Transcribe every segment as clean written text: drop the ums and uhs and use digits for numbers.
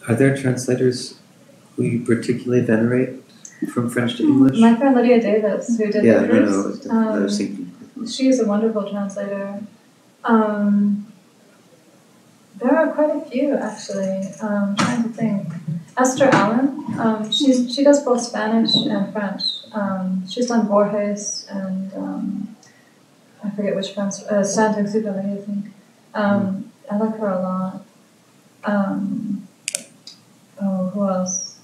Are there translators who you particularly venerate from French to English? My friend Lydia Davis, who did the Proust, I was thinking. she is a wonderful translator. There are quite a few, actually. I'm trying to think. Esther Allen, she does both Spanish and French. She's done Borges and I forget which French, Saint-Exupéry, I think. I like her a lot. Who else?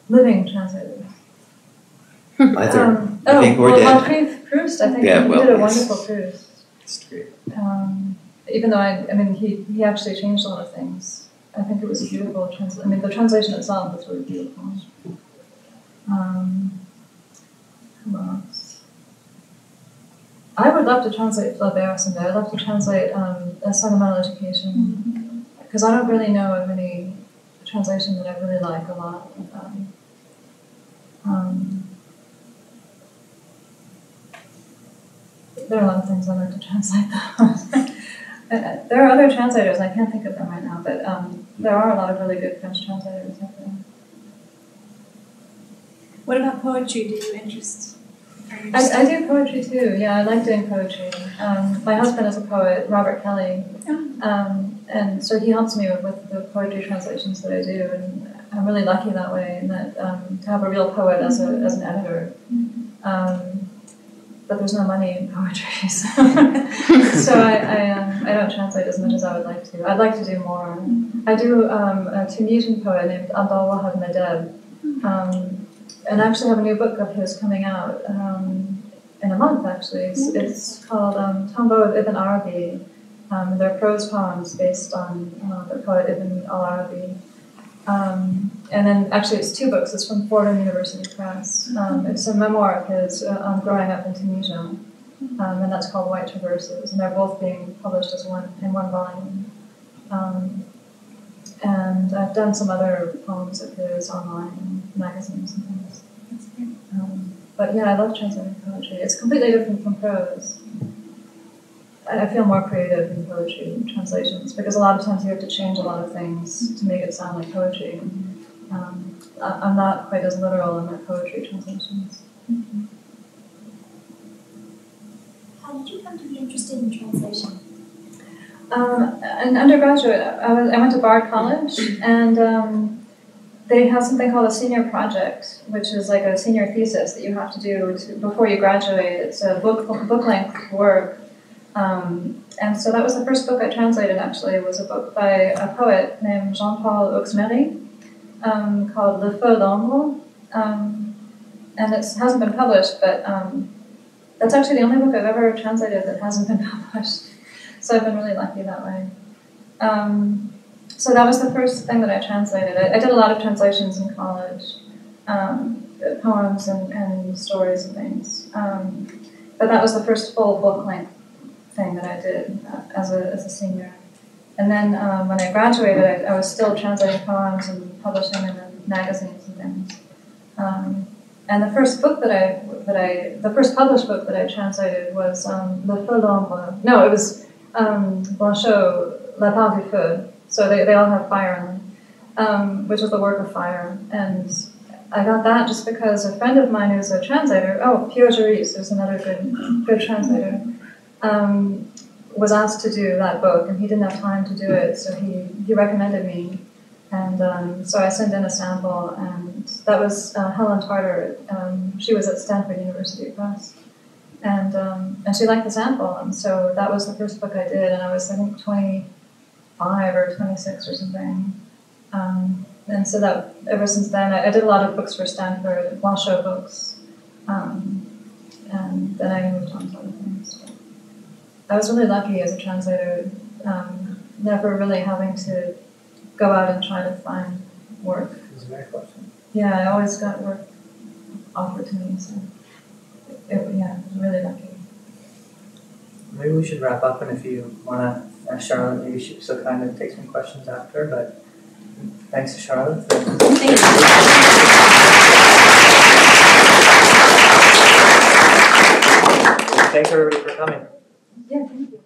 Living translators. Either. I think we're dead. Proust, I think he did a wonderful Proust. That's great. Even though he actually changed a lot of things. I think it was a beautiful translation. The translation itself was really beautiful. Who else? I would love to translate Flaubert someday. I'd love to translate A Sentimental Education, because I don't really know of any translation that I really like a lot. There are a lot of things I like to translate, though. There are other translators, I can't think of them right now, but there are a lot of really good French translators out there. What about poetry? Do you interest? I do poetry too, yeah, I like doing poetry. My husband is a poet, Robert Kelly, and so he helps me with the poetry translations that I do, and I'm really lucky that way, in that to have a real poet as an editor. But there's no money in poetry, so I don't translate as much as I would like to. I'd like to do more. I do a Tunisian poet named Mandell, and I actually have a new book of his coming out in a month, actually. It's called Tombeau of Ibn Arabi. They're prose poems based on the poet Ibn al-Arabi. And then, actually, it's two books. It's from Fordham University Press. It's a memoir of his on growing up in Tunisia, and that's called White Traverses. And they're both being published in one volume. And I've done some other poems of his online in magazines and things. That's great. But yeah, I love translating poetry. It's completely different from prose. I feel more creative in poetry translations, because a lot of times you have to change a lot of things to make it sound like poetry. I'm not quite as literal in my poetry translations. Mm-hmm. How did you come to be interested in translation? In undergraduate, I went to Bard College, and they have something called a senior project, which is like a senior thesis that you have to do before you graduate. It's a book-length work. And so that was the first book I translated, actually. It was a book by a poet named Jean-Paul Auxmerry called Le Feu d'Ombre. And it hasn't been published, but that's actually the only book I've ever translated that hasn't been published. So I've been really lucky that way. So that was the first thing that I translated. I did a lot of translations in college, poems and stories and things. But that was the first full book-length thing that I did as a senior. And then when I graduated, I was still translating poems and publishing them in magazines and things. And the first book the first published book that I translated was Le Feu d'Ombre. No, it was Blanchot, La Part du Feu. So they all have fire in them, which was the work of fire. And I got that just because a friend of mine who's a translator, Pierre Jaurès, who's another good translator, was asked to do that book, and he didn't have time to do it, so he recommended me. And so I sent in a sample, and that was Helen Tarter. She was at Stanford University Press. And she liked the sample, and so that was the first book I did, and I was, I think, 25 or 26 or something. And so that, ever since then, I did a lot of books for Stanford, Blanchot books, and then I moved on to other things. I was really lucky as a translator, never really having to go out and try to find work. That's a great question. Yeah, I always got work offered to me, so I was really lucky. Maybe we should wrap up, and if you want to ask Charlotte, maybe she'll be so kind to take some questions after, but thanks to Charlotte. Thank you. Thanks everybody for coming. Yeah, thank you.